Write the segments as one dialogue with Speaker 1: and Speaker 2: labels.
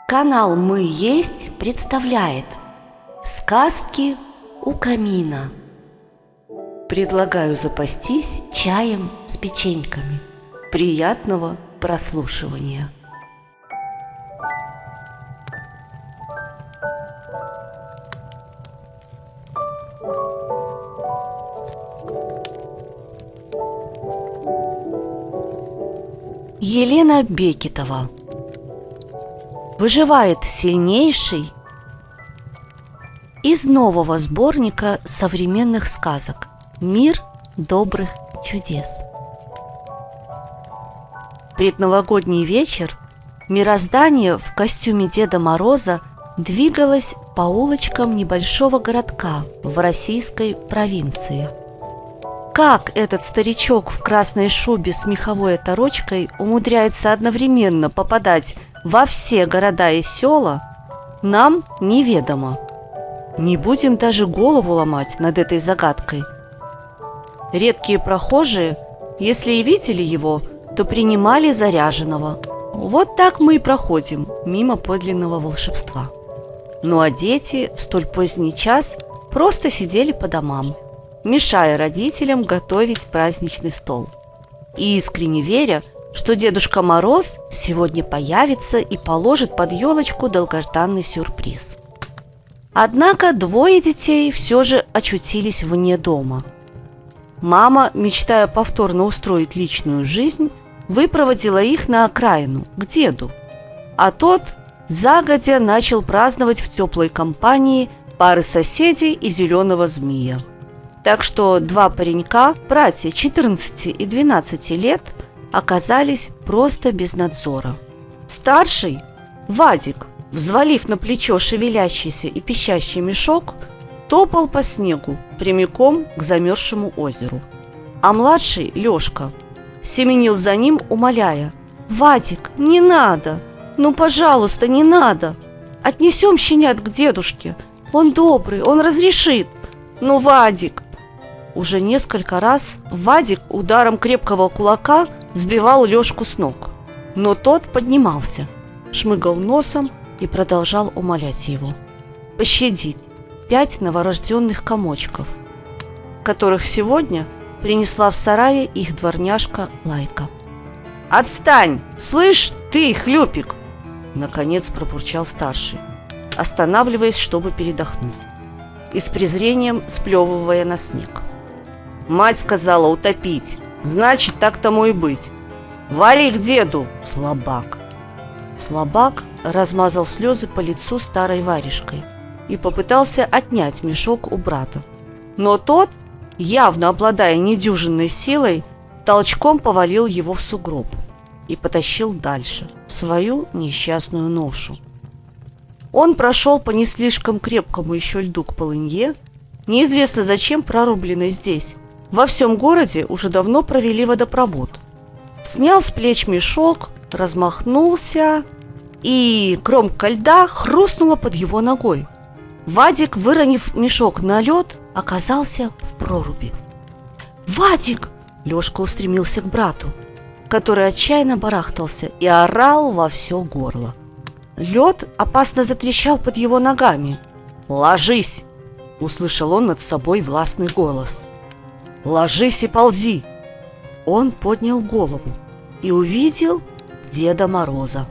Speaker 1: Канал «Мы есть» представляет сказки у камина. Предлагаю запастись чаем с печеньками. Приятного прослушивания. Елена Бекетова. Выживает сильнейший из нового сборника современных сказок «Мир добрых чудес». Предновогодний вечер мироздание в костюме Деда Мороза двигалось по улочкам небольшого городка в российской провинции. Как этот старичок в красной шубе с меховой оторочкой умудряется одновременно попадать во все города и села, нам неведомо. Не будем даже голову ломать над этой загадкой. Редкие прохожие, если и видели его, то принимали за ряженого. Вот так мы и проходим мимо подлинного волшебства. Ну а дети в столь поздний час просто сидели по домам, мешая родителям готовить праздничный стол, и искренне веря, что Дедушка Мороз сегодня появится и положит под елочку долгожданный сюрприз. Однако двое детей все же очутились вне дома. Мама, мечтая повторно устроить личную жизнь, выпроводила их на окраину, к деду, а тот загодя начал праздновать в теплой компании пары соседей и зеленого змея. Так что два паренька, братья 14 и 12 лет, оказались просто без надзора. Старший, Вадик, взвалив на плечо шевелящийся и пищащий мешок, топал по снегу прямиком к замерзшему озеру. А младший, Лешка, семенил за ним, умоляя: «Вадик, не надо! Ну, пожалуйста, не надо! Отнесем щенят к дедушке! Он добрый, он разрешит! Ну, Вадик!» Уже несколько раз Вадик ударом крепкого кулака сбивал Лешку с ног, но тот поднимался, шмыгал носом и продолжал умолять его пощадить 5 новорожденных комочков, которых сегодня принесла в сарае их дворняжка Лайка. «Отстань! Слышь, ты, хлюпик!» наконец пробурчал старший, останавливаясь, чтобы передохнуть, и с презрением сплевывая на снег. «Мать сказала утопить, значит, так тому и быть. Вали к деду, слабак!» Слабак размазал слезы по лицу старой варежкой и попытался отнять мешок у брата. Но тот, явно обладая недюжинной силой, толчком повалил его в сугроб и потащил дальше свою несчастную ношу. Он прошел по не слишком крепкому еще льду к полынье, неизвестно зачем прорубленной здесь. Во всем городе уже давно провели водопровод. Снял с плеч мешок, размахнулся, и кромка льда хрустнула под его ногой. Вадик, выронив мешок на лед, оказался в проруби. «Вадик!» – Лешка устремился к брату, который отчаянно барахтался и орал во все горло. Лед опасно затрещал под его ногами. «Ложись!» – услышал он над собой властный голос. «Ложись и ползи!» Он поднял голову и увидел Деда Мороза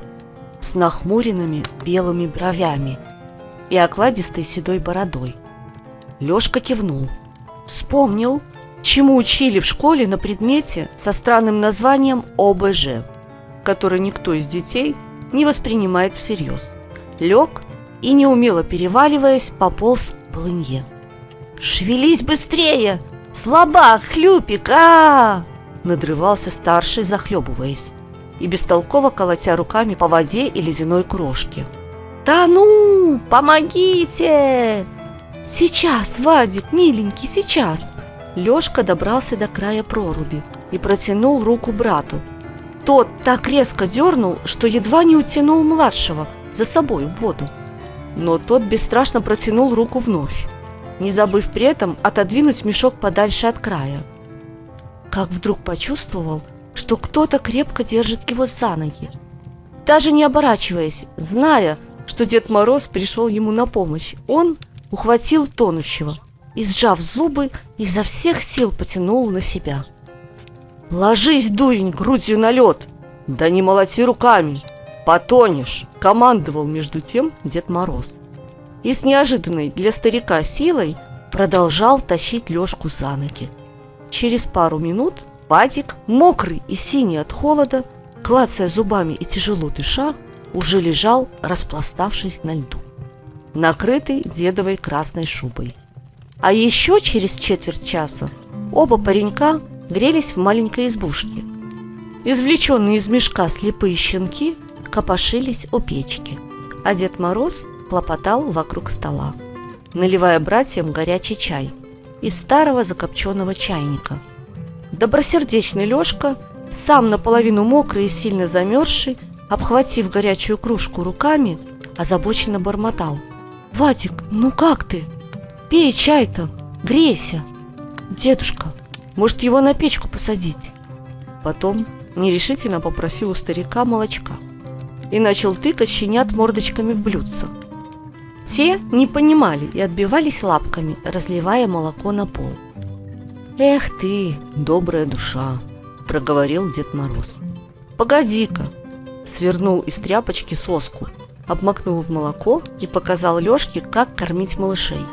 Speaker 1: с нахмуренными белыми бровями и окладистой седой бородой. Лешка кивнул, вспомнил, чему учили в школе на предмете со странным названием ОБЖ, который никто из детей не воспринимает всерьез. Лег и, неумело переваливаясь, пополз к полынье. «Шевелись быстрее! Слабак, хлюпик, надрывался старший, захлебываясь и бестолково колотя руками по воде и ледяной крошке. «Да ну, помогите!» «Сейчас, Вадик, миленький, сейчас!» Лешка добрался до края проруби и протянул руку брату. Тот так резко дернул, что едва не утянул младшего за собой в воду. Но тот бесстрашно протянул руку вновь, не забыв при этом отодвинуть мешок подальше от края. Как вдруг почувствовал, что кто-то крепко держит его за ноги. Даже не оборачиваясь, зная, что Дед Мороз пришел ему на помощь. Он ухватил тонущего и, сжав зубы, изо всех сил потянул на себя. «Ложись, дурень, грудью на лед! Да не молоти руками! Потонешь!» — командовал между тем Дед Мороз. И с неожиданной для старика силой продолжал тащить Лёшку за ноги. Через пару минут Вадик, мокрый и синий от холода, клацая зубами и тяжело дыша, уже лежал, распластавшись на льду, накрытый дедовой красной шубой. А еще через четверть часа оба паренька грелись в маленькой избушке. Извлеченные из мешка слепые щенки копошились у печки, а Дед Мороз хлопотал вокруг стола, наливая братьям горячий чай из старого закопченного чайника. Добросердечный Лёшка, сам наполовину мокрый и сильно замерзший, обхватив горячую кружку руками, озабоченно бормотал: «Вадик, ну как ты? Пей чай-то, грейся! Дедушка, может, его на печку посадить?» Потом нерешительно попросил у старика молочка и начал тыкать щенят мордочками в блюдце. Те не понимали и отбивались лапками, разливая молоко на пол. «Эх ты, добрая душа!» – проговорил Дед Мороз. «Погоди-ка!» – свернул из тряпочки соску, обмакнул в молоко и показал Лёшке, как кормить малышей.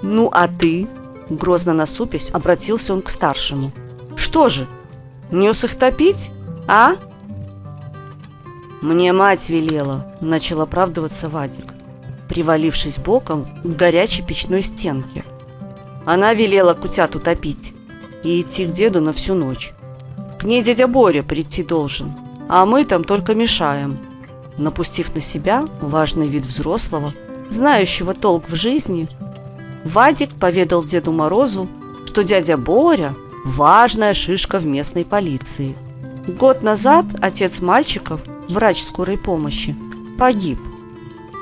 Speaker 1: «Ну а ты?» – грозно насупясь, обратился он к старшему. «Что же, нес их топить, а?» «Мне мать велела», – начал оправдываться Вадик, привалившись боком к горячей печной стенке. «Она велела кутят утопить и идти к деду на всю ночь. К ней дядя Боря прийти должен, а мы там только мешаем». Напустив на себя важный вид взрослого, знающего толк в жизни, Вадик поведал Деду Морозу, что дядя Боря – важная шишка в местной полиции. Год назад отец мальчиков, врач скорой помощи, погиб.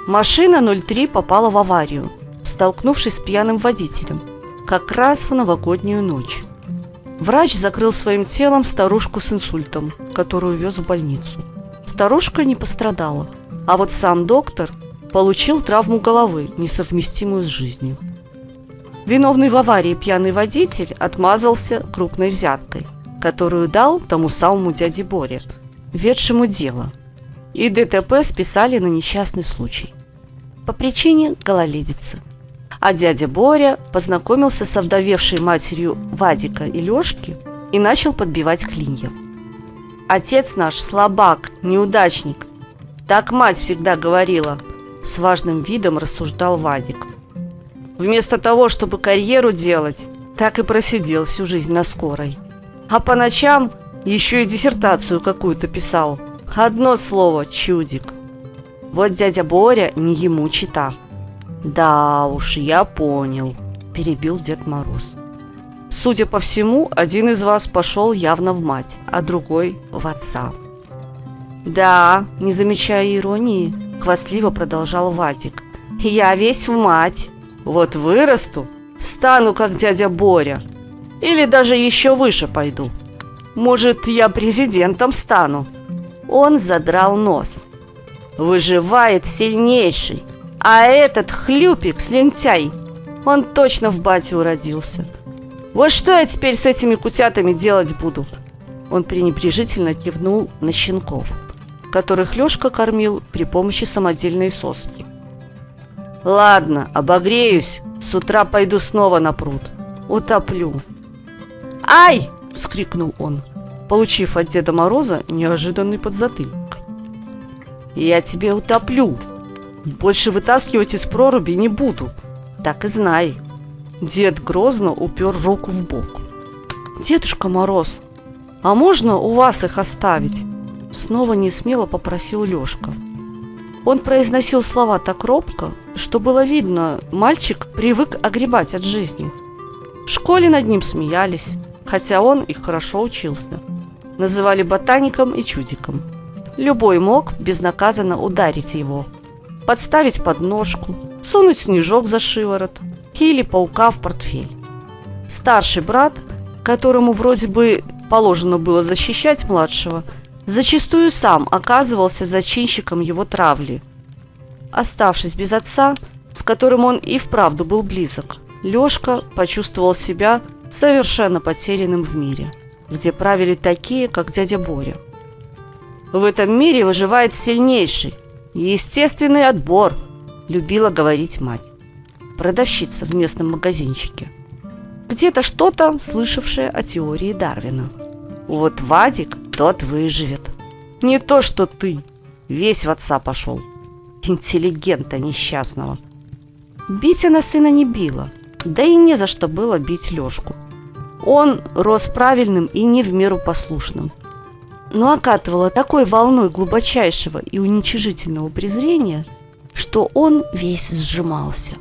Speaker 1: Машина 03 попала в аварию, столкнувшись с пьяным водителем, как раз в новогоднюю ночь. Врач закрыл своим телом старушку с инсультом, которую вез в больницу. Старушка не пострадала, а вот сам доктор получил травму головы, несовместимую с жизнью. Виновный в аварии пьяный водитель отмазался крупной взяткой, которую дал тому самому дяде Боре, ведшему дело, и ДТП списали на несчастный случай по причине гололедицы. А дядя Боря познакомился с овдовевшей матерью Вадика и Лёшки и начал подбивать клинья. «Отец наш слабак, неудачник, так мать всегда говорила», – с важным видом рассуждал Вадик. «Вместо того, чтобы карьеру делать, так и просидел всю жизнь на скорой. А по ночам еще и диссертацию какую-то писал. Одно слово – чудик. Вот дядя Боря не ему чита». «Да уж, я понял», – перебил Дед Мороз. «Судя по всему, один из вас пошел явно в мать, а другой – в отца». «Да», – не замечая иронии, хвастливо продолжал Вадик, – «я весь в мать. Вот вырасту, стану как дядя Боря. Или даже еще выше пойду. Может, я президентом стану». Он задрал нос. «Выживает сильнейший. А этот хлюпик, слюнтяй, он точно в бате уродился. Вот что я теперь с этими кутятами делать буду?» Он пренебрежительно кивнул на щенков, которых Лёшка кормил при помощи самодельной соски. «Ладно, обогреюсь, с утра пойду снова на пруд. Утоплю». «Ай!» – вскрикнул он, получив от Деда Мороза неожиданный подзатыльник. «Я тебе утоплю. Больше вытаскивать из проруби не буду. Так и знай». Дед грозно упер руку в бок. «Дедушка Мороз, а можно у вас их оставить?» Снова несмело попросил Лёшка. Он произносил слова так робко, что было видно, мальчик привык огребать от жизни. В школе над ним смеялись, хотя он их хорошо учился. Называли ботаником и чудиком. Любой мог безнаказанно ударить его, подставить подножку, сунуть снежок за шиворот или паука в портфель. Старший брат, которому вроде бы положено было защищать младшего, зачастую сам оказывался зачинщиком его травли. Оставшись без отца, с которым он и вправду был близок, Лёшка почувствовал себя совершенно потерянным в мире, где правили такие, как дядя Боря. В этом мире выживает сильнейший, естественный отбор, любила говорить мать, продавщица в местном магазинчике, где-то что-то слышавшая о теории Дарвина. Вот Вадик, тот выживет. Не то, что ты, весь в отца пошел. Интеллигента несчастного. Бить она сына не била, да и не за что было бить Лёшку. Он рос правильным и не в меру послушным, но окатывала такой волной глубочайшего и уничижительного презрения, что он весь сжимался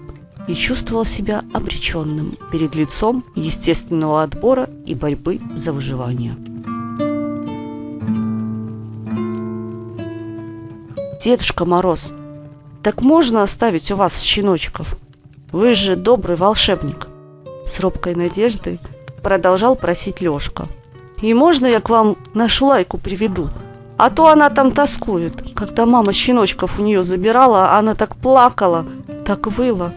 Speaker 1: и чувствовал себя обреченным перед лицом естественного отбора и борьбы за выживание. «Дедушка Мороз, так можно оставить у вас щеночков? Вы же добрый волшебник!» С робкой надеждой продолжал просить Лёшка. «И можно я к вам нашу Лайку приведу? А то она там тоскует. Когда мама щеночков у нее забирала, она так плакала, так выла».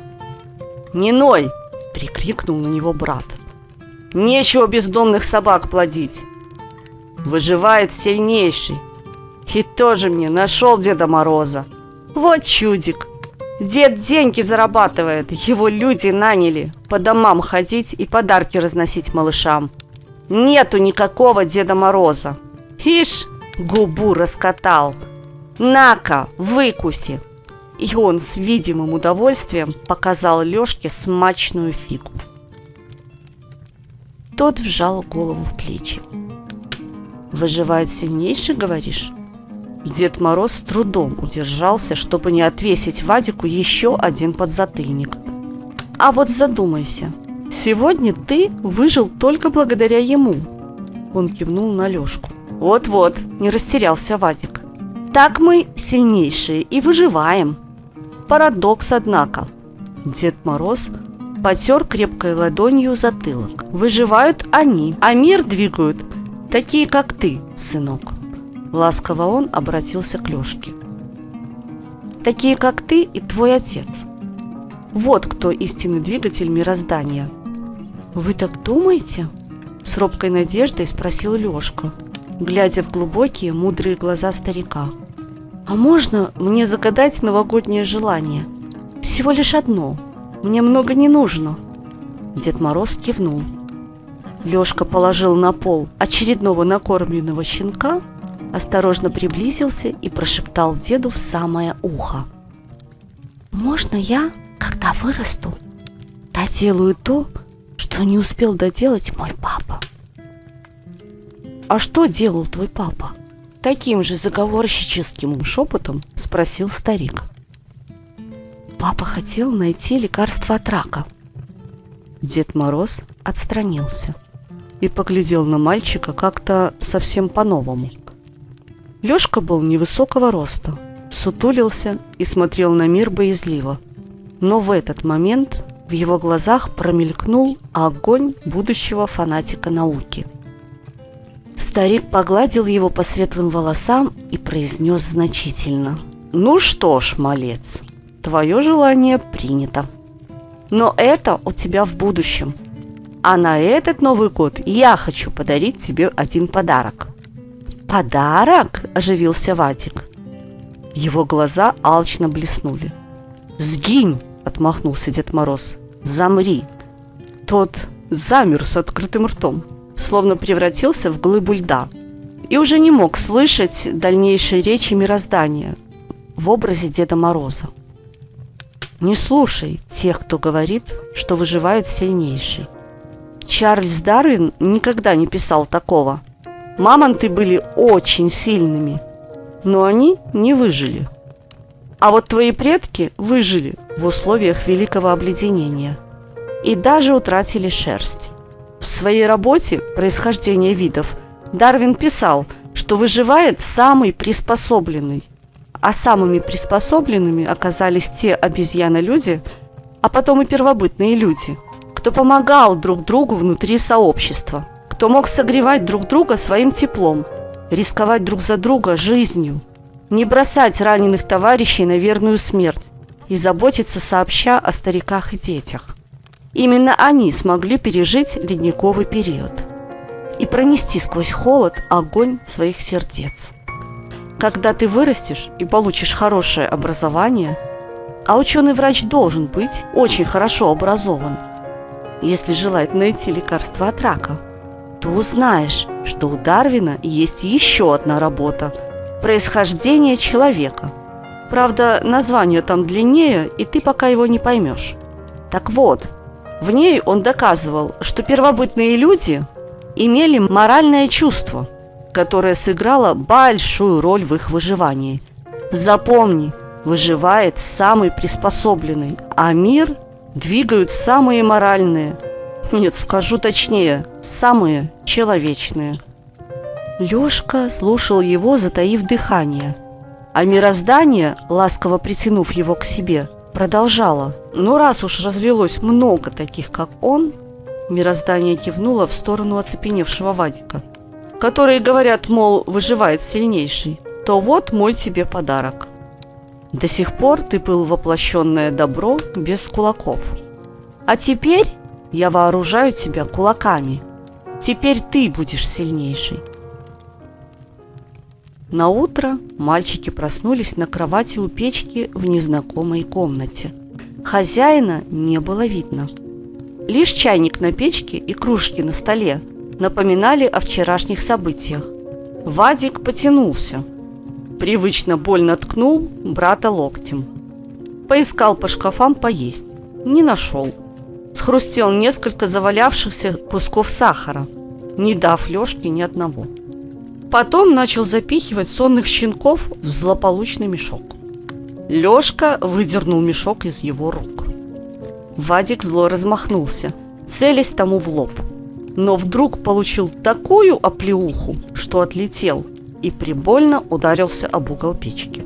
Speaker 1: «Не ной!» – прикрикнул на него брат. «Нечего бездомных собак плодить. Выживает сильнейший. И тоже мне нашел Деда Мороза. Вот чудик. Дед деньги зарабатывает, его люди наняли по домам ходить и подарки разносить малышам. Нету никакого Деда Мороза. Ишь, губу раскатал. На-ка, выкуси!» И он с видимым удовольствием показал Лёшке смачную фигу. Тот вжал голову в плечи. «Выживает сильнейший, говоришь?» Дед Мороз с трудом удержался, чтобы не отвесить Вадику еще один подзатыльник. «А вот задумайся, сегодня ты выжил только благодаря ему». Он кивнул на Лёшку. «Вот-вот», — не растерялся Вадик. «Так мы сильнейшие и выживаем. Парадокс, однако». Дед Мороз потер крепкой ладонью затылок. «Выживают они, а мир двигают такие, как ты, сынок». Ласково он обратился к Лёшке. «Такие, как ты и твой отец. Вот кто истинный двигатель мироздания». «Вы так думаете?» С робкой надеждой спросил Лёшка, глядя в глубокие, мудрые глаза старика. «А можно мне загадать новогоднее желание? Всего лишь одно. Мне много не нужно». Дед Мороз кивнул. Лёшка положил на пол очередного накормленного щенка, осторожно приблизился и прошептал деду в самое ухо. «Можно я, когда вырасту, доделаю то, что не успел доделать мой папа?» «А что делал твой папа?» Таким же заговорщическим шепотом спросил старик. «Папа хотел найти лекарство от рака». Дед Мороз отстранился и поглядел на мальчика как-то совсем по-новому. Лёшка был невысокого роста, сутулился и смотрел на мир боязливо. Но в этот момент в его глазах промелькнул огонь будущего фанатика науки. Старик погладил его по светлым волосам и произнес значительно: «Ну что ж, малец, твое желание принято. Но это у тебя в будущем. А на этот Новый год я хочу подарить тебе один подарок». «Подарок?» – оживился Вадик. Его глаза алчно блеснули. «Сгинь!» – отмахнулся Дед Мороз. «Замри!» Тот замер с открытым ртом, словно превратился в глыбу льда, и уже не мог слышать дальнейшей речи мироздания в образе Деда Мороза. Не слушай тех, кто говорит, что выживает сильнейший. Чарльз Дарвин никогда не писал такого. Мамонты были очень сильными, но они не выжили. А вот твои предки выжили в условиях великого обледенения и даже утратили шерсть. В своей работе «Происхождение видов» Дарвин писал, что выживает самый приспособленный, а самыми приспособленными оказались те обезьяны-люди, а потом и первобытные люди, кто помогал друг другу внутри сообщества, кто мог согревать друг друга своим теплом, рисковать друг за друга жизнью. не бросать раненых товарищей на верную смерть и заботиться сообща о стариках и детях. Именно они смогли пережить ледниковый период и пронести сквозь холод огонь своих сердец. Когда ты вырастешь и получишь хорошее образование, а ученый-врач должен быть очень хорошо образован, если желает найти лекарство от рака, то узнаешь, что у Дарвина есть еще одна работа «Происхождение человека». Правда, название там длиннее, и ты пока его не поймешь. Так вот, в ней он доказывал, что первобытные люди имели моральное чувство, которое сыграло большую роль в их выживании. Запомни, выживает самый приспособленный, а мир двигают самые моральные. Нет, скажу точнее, самые человечные. Лёшка слушал его, затаив дыхание, а мироздание, ласково притянув его к себе, продолжало. Но раз уж развелось много таких, как он, мироздание кивнуло в сторону оцепеневшего Вадика, которые говорят, мол, выживает сильнейший, то вот мой тебе подарок. До сих пор ты был воплощенное добро без кулаков. А теперь я вооружаю тебя кулаками. Теперь ты будешь сильнейший. Наутро мальчики проснулись на кровати у печки в незнакомой комнате. Хозяина не было видно. Лишь чайник на печке и кружки на столе напоминали о вчерашних событиях. Вадик потянулся. Привычно больно ткнул брата локтем. Поискал по шкафам поесть. Не нашел. Схрустел несколько завалявшихся кусков сахара, не дав Лёшке ни одного. Потом начал запихивать сонных щенков в злополучный мешок. Лёшка выдернул мешок из его рук. Вадик зло размахнулся, целясь тому в лоб. Но вдруг получил такую оплеуху, что отлетел и прибольно ударился об угол печки.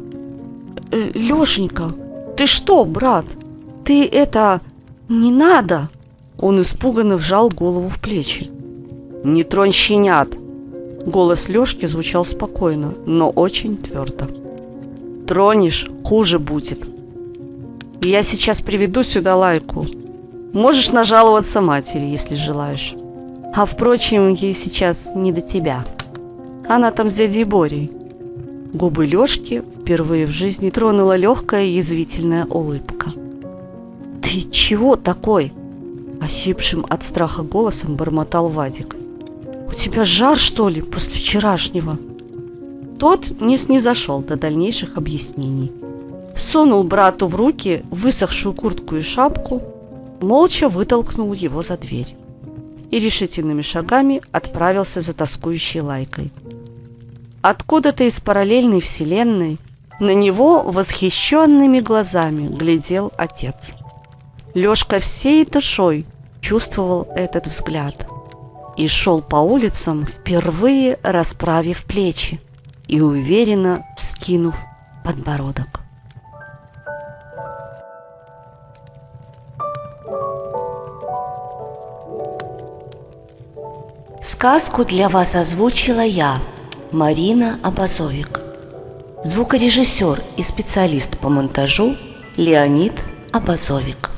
Speaker 1: «Лёшенька, ты что, брат? Ты это... не надо!» Он испуганно вжал голову в плечи. «Не тронь щенят!» Голос Лёшки звучал спокойно, но очень твердо. «Тронешь, хуже будет. Я сейчас приведу сюда Лайку. Можешь нажаловаться матери, если желаешь. А впрочем, ей сейчас не до тебя. Она там с дядей Борей». Губы Лёшки впервые в жизни тронула легкая язвительная улыбка. «Ты чего такой?» – осипшим от страха голосом бормотал Вадик. «У тебя жар, что ли, после вчерашнего?» Тот не снизошел до дальнейших объяснений. Сунул брату в руки высохшую куртку и шапку, молча вытолкнул его за дверь и решительными шагами отправился за тоскующей Лайкой. Откуда-то из параллельной вселенной на него восхищенными глазами глядел отец. Лёшка всей душой чувствовал этот взгляд и шел по улицам, впервые расправив плечи и уверенно вскинув подбородок. Сказку для вас озвучила я, Марина Абазовик. Звукорежиссер и специалист по монтажу Леонид Абазовик.